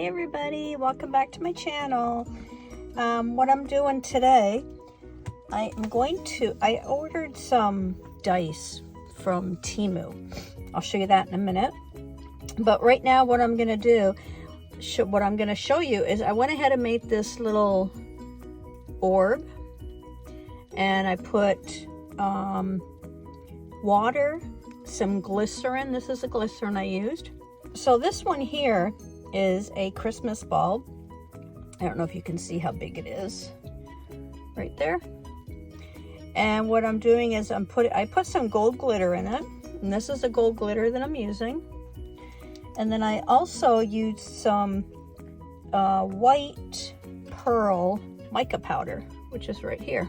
Hi everybody, welcome back to my channel. What I'm doing today, I ordered some dice from Temu. I'll show you that in a minute. But right now what I'm going to show you is I went ahead and made this little orb. And I put water, some glycerin. This is the glycerin I used. So this one here is a Christmas bulb. I don't know if you can see how big it is right there. And what I'm doing is I put some gold glitter in it, and this is the gold glitter that I'm using. And then I also used some white pearl mica powder, which is right here.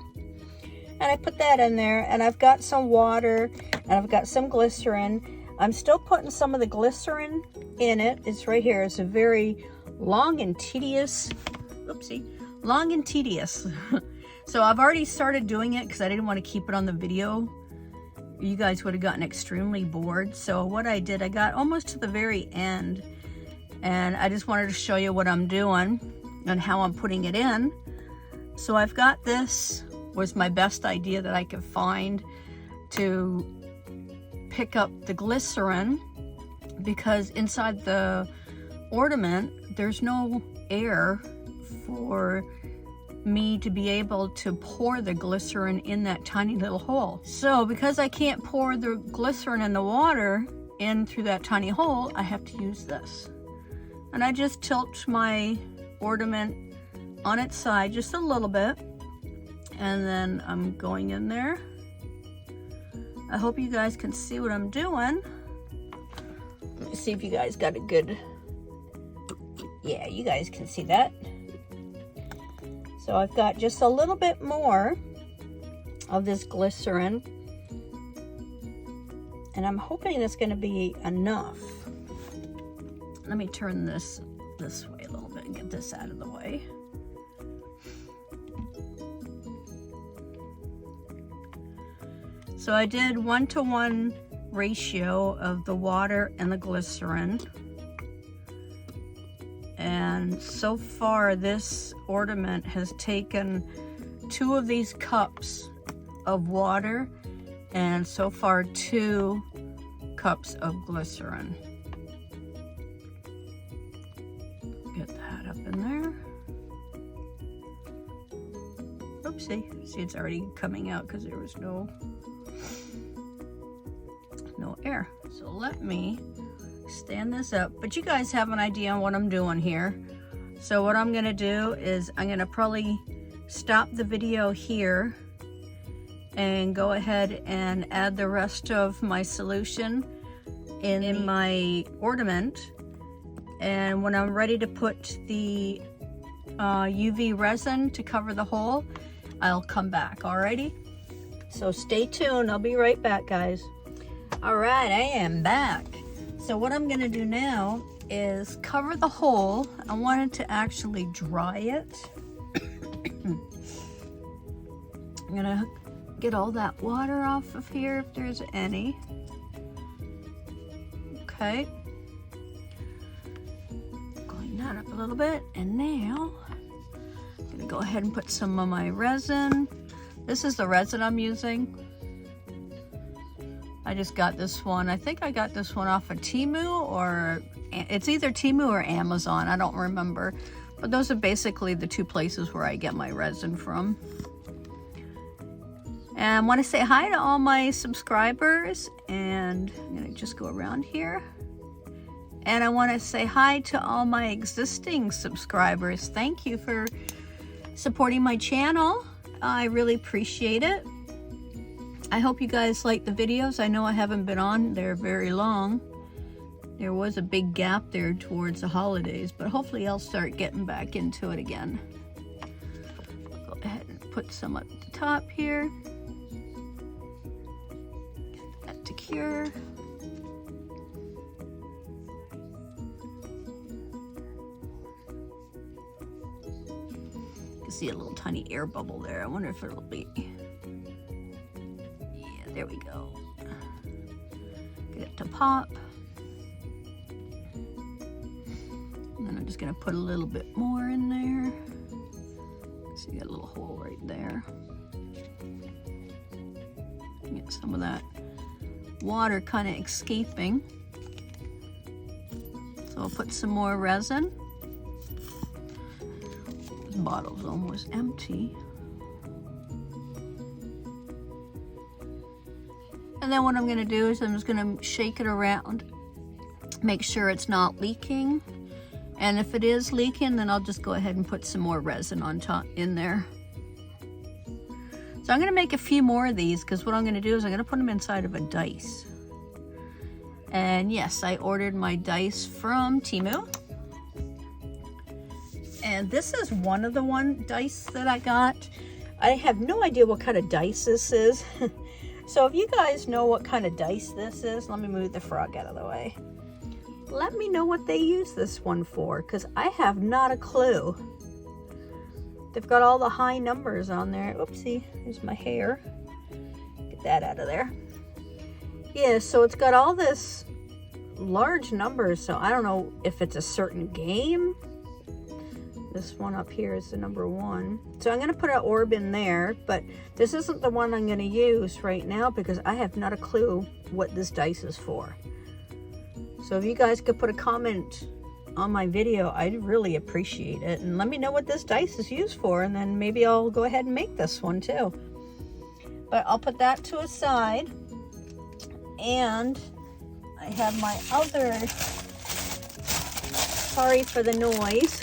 And I put that in there, and I've got some water, and I've got some glycerin. I'm still putting some of the glycerin in it. It's right here. It's a very long and tedious, long and tedious. So I've already started doing it because I didn't want to keep it on the video. You guys would have gotten extremely bored. So what I did, I got almost to the very end, and I just wanted to show you what I'm doing and how I'm putting it in. So I've got this, was my best idea that I could find to pick up the glycerin, because inside the ornament there's no air for me to be able to pour the glycerin in that tiny little hole. So because I can't pour the glycerin and the water in through that tiny hole, I have to use this. And I just tilt my ornament on its side just a little bit, and then I'm going in there. I hope you guys can see what I'm doing. Let me see if you guys got a good... Yeah, you guys can see that. So I've got just a little bit more of this glycerin, and I'm hoping it's going to be enough. Let me turn this way a little bit and get this out of the way. So I did 1-to-1 ratio of the water and the glycerin. And so far this ornament has taken 2 of these cups of water and so far 2 cups of glycerin. Get that up in there. Oopsie, see, it's already coming out because there was no air. So let me stand this up, but you guys have an idea on what I'm doing here. So what I'm gonna do is I'm gonna probably stop the video here and go ahead and add the rest of my solution in my ornament, and when I'm ready to put the UV resin to cover the hole, I'll come back. Alrighty, so stay tuned. I'll be right back, guys. All right, I am back. So what I'm gonna do now is cover the hole. I wanted to actually dry it. I'm gonna get all that water off of here if there's any. Okay. Going that up a little bit, and now I'm gonna go ahead and put some of my resin. This is the resin I'm using. I just got this one. I think I got this one off of Temu, or it's either Temu or Amazon. I don't remember. But those are basically the 2 places where I get my resin from. And I want to say hi to all my subscribers. And I'm going to just go around here. And I want to say hi to all my existing subscribers. Thank you for supporting my channel. I really appreciate it. I hope you guys like the videos. I know I haven't been on there very long. There was a big gap there towards the holidays, but hopefully I'll start getting back into it again. I'll go ahead and put some at the top here. Get that to cure. You can see a little tiny air bubble there. I wonder if it'll be... There we go. Get it to pop. And then I'm just gonna put a little bit more in there. So you got a little hole right there. Get some of that water kind of escaping. So I'll put some more resin. This bottle's almost empty. And then what I'm gonna do is I'm just gonna shake it around, make sure it's not leaking. And if it is leaking, then I'll just go ahead and put some more resin on top in there. So I'm gonna make a few more of these because what I'm gonna do is I'm gonna put them inside of a dice. And yes, I ordered my dice from Temu. And this is one of the dice that I got. I have no idea what kind of dice this is. So if you guys know what kind of dice this is, let me move the frog out of the way. Let me know what they use this one for, because I have not a clue. They've got all the high numbers on there. Oopsie, there's my hair. Get that out of there. Yeah, so it's got all this large numbers, so I don't know if it's a certain game. This one up here is the number 1. So I'm gonna put an orb in there, but this isn't the one I'm gonna use right now because I have not a clue what this dice is for. So if you guys could put a comment on my video, I'd really appreciate it. And let me know what this dice is used for, and then maybe I'll go ahead and make this one too. But I'll put that to a side. And I have my other, sorry for the noise.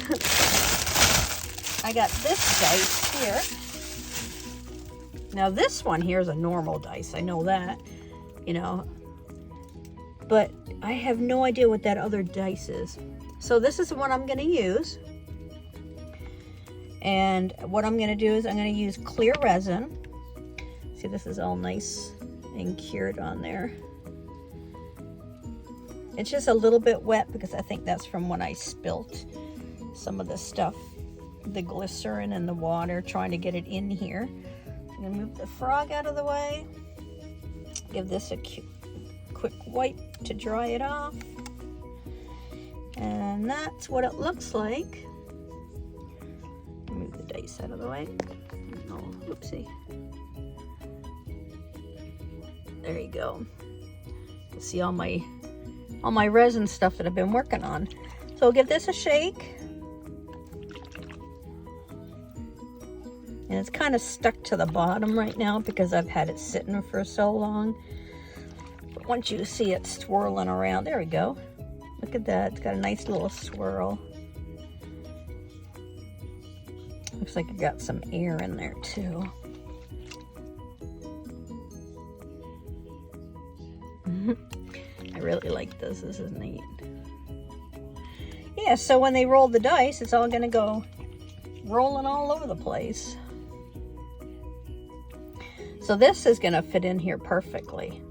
I got this dice here. Now this one here is a normal dice, I know that, you know. But I have no idea what that other dice is. So this is the one I'm gonna use. And what I'm gonna do is I'm gonna use clear resin. See, this is all nice and cured on there. It's just a little bit wet because I think that's from when I spilt some of the stuff, the glycerin and the water, trying to get it in here. I'm gonna move the frog out of the way. Give this a quick wipe to dry it off. And that's what it looks like. Move the dice out of the way. Oh, oopsie. There you go. You see all my resin stuff that I've been working on. So I'll give this a shake. And it's kind of stuck to the bottom right now because I've had it sitting for so long. But once you see it swirling around, there we go. Look at that, it's got a nice little swirl. Looks like it got some air in there too. I really like this is neat. Yeah, so when they roll the dice, it's all gonna go rolling all over the place. So this is gonna fit in here perfectly.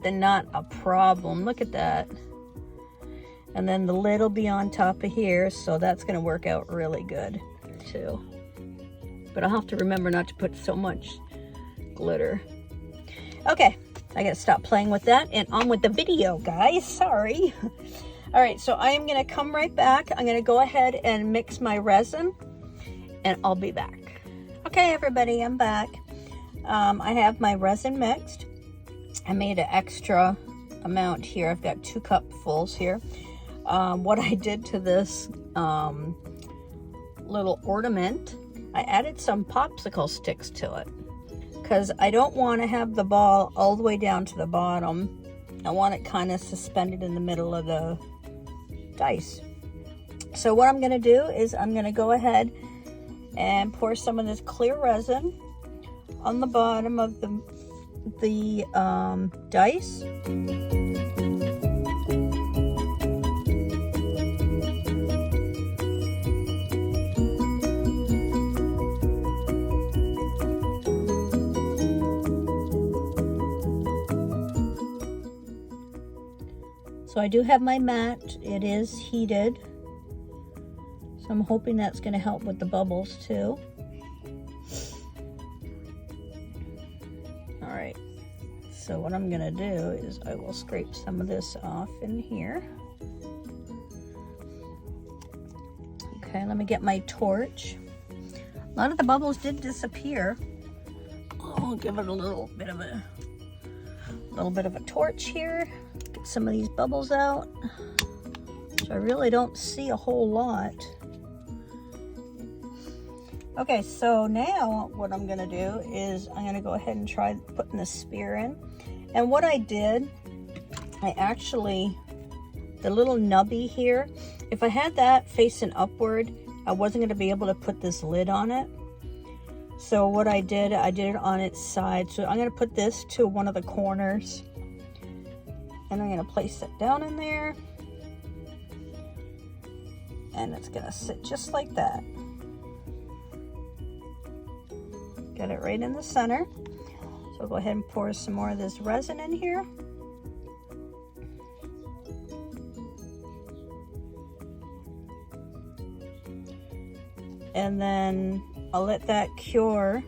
Then not a problem, look at that. And then the lid will be on top of here, so that's gonna work out really good too. But I'll have to remember not to put so much glitter. Okay, I gotta stop playing with that and on with the video, guys, sorry. All right, so I am gonna come right back. I'm gonna go ahead and mix my resin and I'll be back. Okay, everybody, I'm back. I have my resin mixed. I made an extra amount here. I've got 2 cupfuls here. What I did to this little ornament, I added some popsicle sticks to it because I don't want to have the ball all the way down to the bottom. I want it kind of suspended in the middle of the dice. So what I'm going to do is I'm going to go ahead and pour some of this clear resin on the bottom of the dice. So I do have my mat. It is heated. So I'm hoping that's going to help with the bubbles too. All right. So what I'm going to do is I will scrape some of this off in here. Okay, let me get my torch. A lot of the bubbles did disappear. I'll give it a little bit of a torch here. Get some of these bubbles out. So I really don't see a whole lot. Okay, so now what I'm gonna do is I'm gonna go ahead and try putting the spear in. And what I did, the little nubby here, if I had that facing upward, I wasn't gonna be able to put this lid on it. So what I did it on its side. So I'm gonna put this to one of the corners. And I'm gonna place it down in there. And it's gonna sit just like that. Get it right in the center. So I'll go ahead and pour some more of this resin in here. And then I'll let that cure.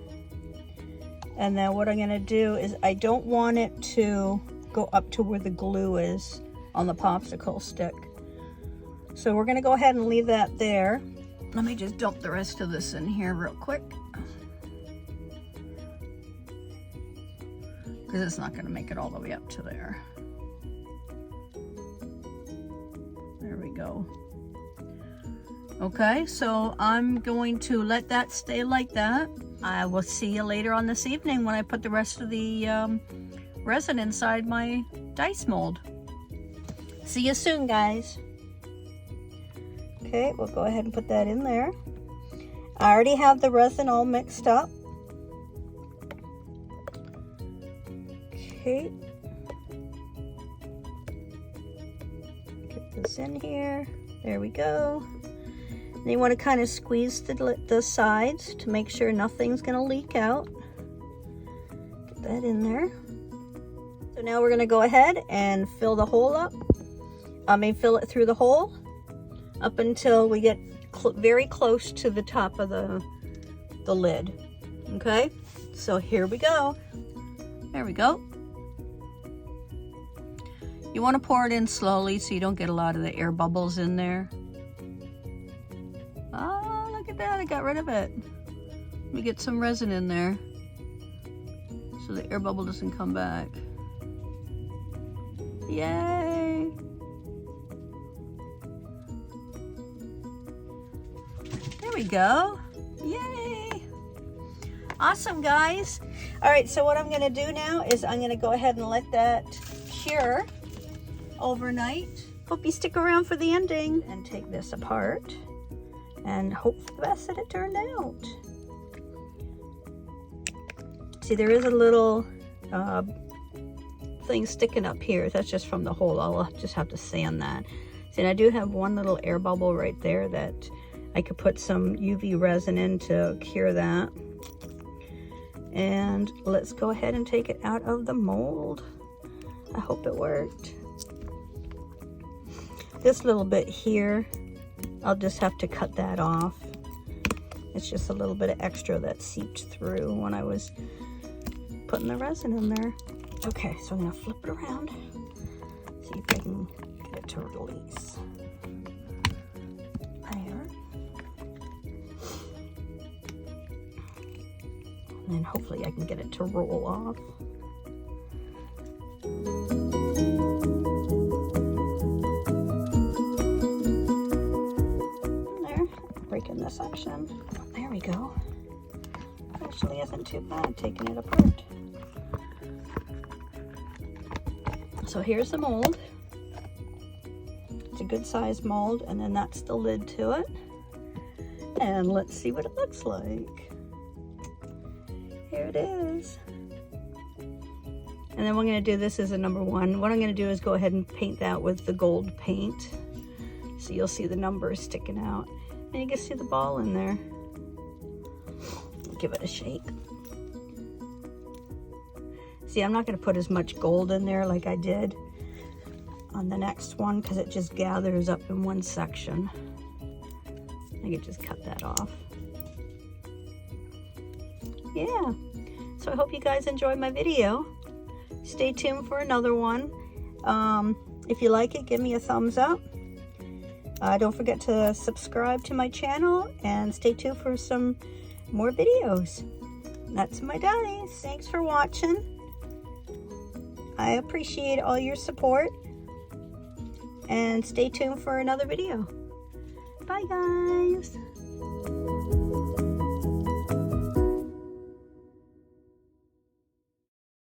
And then what I'm gonna do is I don't want it to go up to where the glue is on the popsicle stick. So we're gonna go ahead and leave that there. Let me just dump the rest of this in here real quick, because it's not gonna make it all the way up to there. There we go. Okay, so I'm going to let that stay like that. I will see you later on this evening when I put the rest of the resin inside my dice mold. See you soon, guys. Okay, we'll go ahead and put that in there. I already have the resin all mixed up. Okay. Get this in here. There we go. And you want to kind of squeeze the sides to make sure nothing's going to leak out. Get that in there. So now we're going to go ahead and fill the hole up. Fill it through the hole up until we get very close to the top of the lid. Okay, so here we go. There we go. You want to pour it in slowly so you don't get a lot of the air bubbles in there. Oh, look at that, I got rid of it. Let me get some resin in there so the air bubble doesn't come back. Yay! There we go. Yay! Awesome, guys. All right, so what I'm gonna do now is I'm gonna go ahead and let that cure overnight. Hope you stick around for the ending and take this apart and hope for the best that it turned out. See, there is a little thing sticking up here. That's just from the hole. I'll just have to sand that. See, and I do have one little air bubble right there that I could put some UV resin in to cure that. And let's go ahead and take it out of the mold. I hope it worked. This little bit here, I'll just have to cut that off. It's just a little bit of extra that seeped through when I was putting the resin in there. Okay, so I'm gonna flip it around, see if I can get it to release. There. And then hopefully I can get it to roll off. There, breaking the section. There we go. Actually isn't too bad taking it apart. So here's the mold. It's a good size mold, and then that's the lid to it. And let's see what it looks like. Here it is. And then we're gonna do this as a number 1. What I'm gonna do is go ahead and paint that with the gold paint. So you'll see the numbers sticking out. And you can see the ball in there. Give it a shake. See, I'm not gonna put as much gold in there like I did on the next one because it just gathers up in one section. I could just cut that off. Yeah, so I hope you guys enjoyed my video. Stay tuned for another one. If you like it, give me a thumbs up. Don't forget to subscribe to my channel and stay tuned for some more videos. That's my dice. Thanks for watching. I appreciate all your support. And stay tuned for another video. Bye, guys.